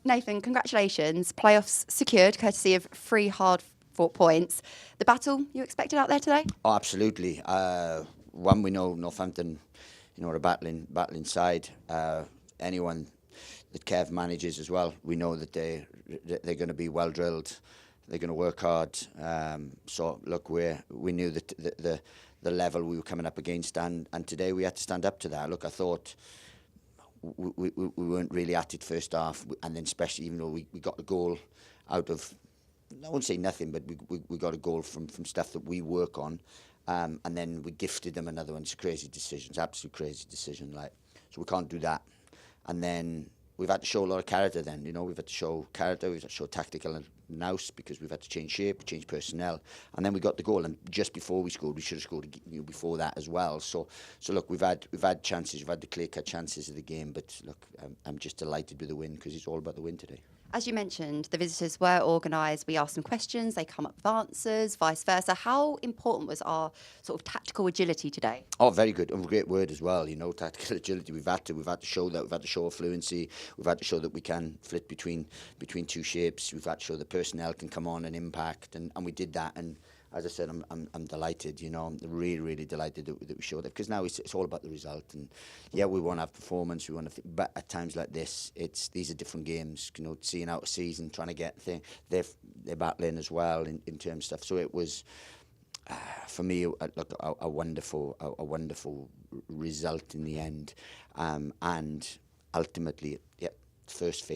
Nathan, congratulations. Playoffs secured, courtesy of 3 hard-fought points. The battle you expected out there today? Oh, absolutely. One, we know Northampton, are a battling side. Anyone that Kev manages as well, we know that they're going to be well drilled. They're going to work hard. So look, we knew that the level we were coming up against, and today we had to stand up to that. Look, I thought we weren't really at it first half, and then especially even though we got a goal out of, I won't say nothing, but we got a goal from stuff that we work on, and then we gifted them another one. It's a crazy decision. It's an absolute crazy decision. So we can't do that. And then we've had to show a lot of character then, we've had to show character, we've had to show tactical nous because we've had to change shape, change personnel, and then we got the goal. And just before we scored, we should have scored before that as well. So look, we've had chances, we've had the clear-cut chances of the game, but look, I'm just delighted with the win because it's all about the win today. As you mentioned, the visitors were organised. We asked them questions, they come up with answers, vice versa. How important was our sort of tactical agility today? Oh, very good. And a great word as well, tactical agility. We've had to show that. We've had to show fluency. We've had to show that we can flit between two shapes. We've had to show the personnel can come on and impact, and we did that. And as I said, I'm delighted. I'm really, really delighted that we showed that, because now it's all about the result. And yeah, we want to have performance. We want to, but at times like this, these are different games. Seeing out a season, trying to get things. They're battling as well in terms of stuff. So it was for me, look, a wonderful result in the end, and ultimately, yeah, first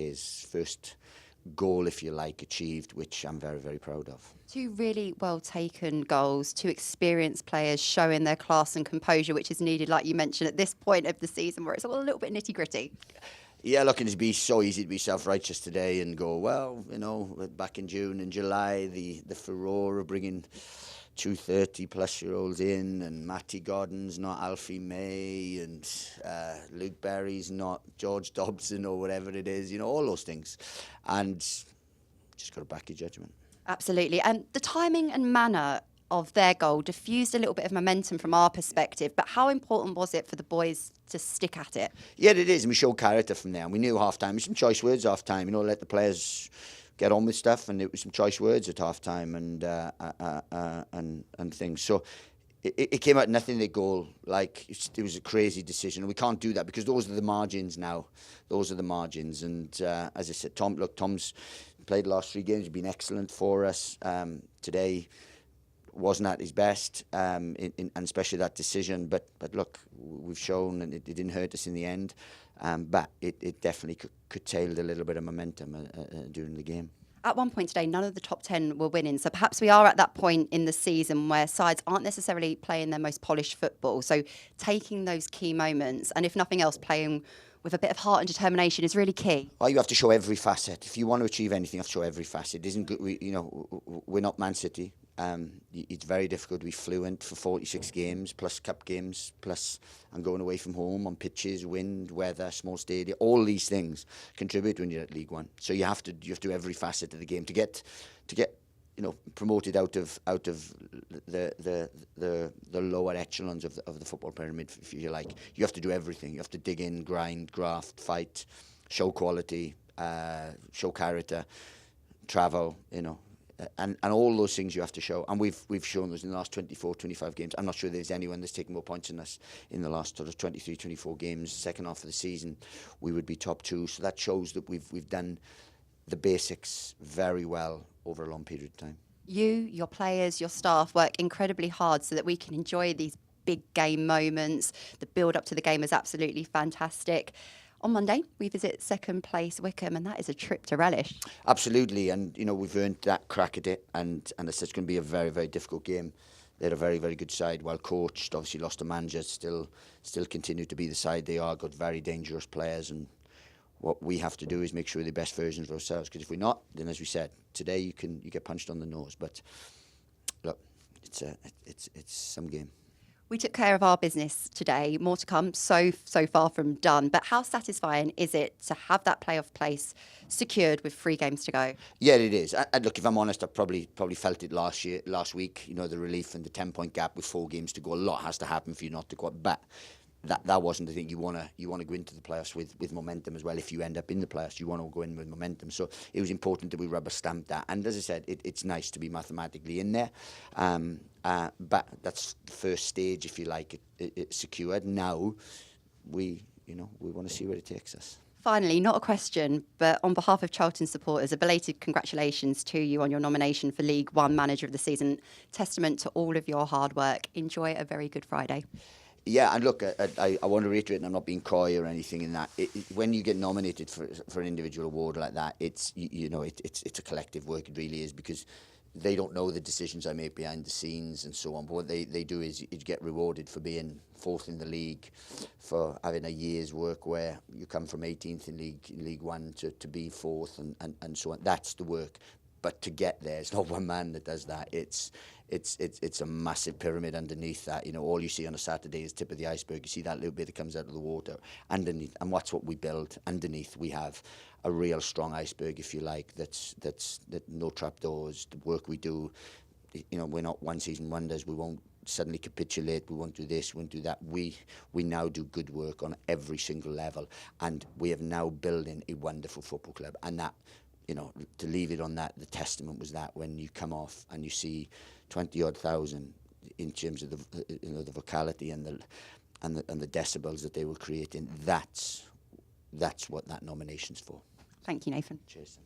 goal, if you like, achieved, which I'm very, very proud of. 2 really well taken goals, 2 experienced players showing their class and composure, which is needed, like you mentioned, at this point of the season where it's all a little bit nitty gritty. Yeah, look, it'd be so easy to be self-righteous today and go, well, back in June and July, the furore of bringing 2 30-plus-year-olds in, and Matty Godden's not Alfie May, and Luke Berry's not George Dobson or whatever it is, all those things. And just got to back your judgment. Absolutely. And the timing and manner of their goal diffused a little bit of momentum from our perspective, but how important was it for the boys to stick at it? Yeah, it is, and we showed character from there. And we knew half-time, some choice words half-time, let the players get on with stuff, and it was some choice words at half-time and things. So it came out nothing, the goal. It was a crazy decision, and we can't do that because those are the margins now. Those are the margins. And as I said, Tom's played the last 3 games, been excellent for us. Today wasn't at his best, and especially that decision. But look, we've shown, and it didn't hurt us in the end. But it definitely curtailed a little bit of momentum during the game. At one point today, none of the top 10 were winning. So perhaps we are at that point in the season where sides aren't necessarily playing their most polished football. So taking those key moments, and if nothing else, playing with a bit of heart and determination is really key. Well, you have to show every facet. If you want to achieve anything, you have to show every facet. It isn't good. We're not Man City. It's very difficult to be fluent for 46 games, plus cup games, plus and going away from home on pitches, wind, weather, small stadium. All these things contribute when you're at League One. So you have to do every facet of the game to get promoted out of the lower echelons of the football pyramid, if you like. You have to do everything. You have to dig in, grind, graft, fight, show quality, show character, travel, and all those things you have to show. And we've shown those in the last 24, 25 games. I'm not sure there's anyone that's taken more points than us in the last sort of 23, 24 games. Second half of the season, we would be top 2. So that shows that we've done the basics very well over a long period of time. You, your players, your staff work incredibly hard so that we can enjoy these big game moments. The build up to the game is absolutely fantastic. On Monday, we visit second place Wycombe, and that is a trip to relish. Absolutely, and we've earned that crack at it, and it's going to be a very, very difficult game. They're a very, very good side, well coached. Obviously, lost a manager, still continue to be the side they are. Got very dangerous players, and what we have to do is make sure we're the best versions of ourselves. Because if we're not, then as we said today, you get punched on the nose. But look, it's some game. We took care of our business today. More to come, so far from done. But how satisfying is it to have that playoff place secured with 3 games to go? Yeah, it is. And look, if I'm honest, I probably felt it last week. The relief and the 10-point gap with 4 games to go. A lot has to happen for you not to go up. But that wasn't the thing. You want to go into the playoffs with momentum as well. If you end up in the playoffs, you want to go in with momentum. So it was important that we rubber stamped that. And as I said, it's nice to be mathematically in there. But that's the first stage, if you like, it secured. Now we want to see where it takes us. Finally, not a question, but on behalf of Charlton supporters, a belated congratulations to you on your nomination for League One Manager of the Season. Testament to all of your hard work. Enjoy a very good Friday. Yeah, and look, I want to reiterate, and I'm not being coy or anything in that. When you get nominated for an individual award like that, it's a collective work. It really is, because they don't know the decisions I make behind the scenes and so on. But what they do is you get rewarded for being fourth in the league, for having a year's work where you come from 18th in League One to be fourth and so on. That's the work. But to get there, it's not one man that does that. It's a massive pyramid underneath that. All you see on a Saturday is tip of the iceberg. You see that little bit that comes out of the water underneath, and that's what we build. Underneath, we have a real strong iceberg, if you like. That no trapdoors. The work we do, we're not one season wonders. We won't suddenly capitulate. We won't do this. We won't do that. We now do good work on every single level, and we have now building a wonderful football club. And that, to leave it on that, the testament was that when you come off and you see 20-odd thousand in terms of the vocality and the decibels that they were creating, that's what that nomination's for. Thank you, Nathan. Cheers.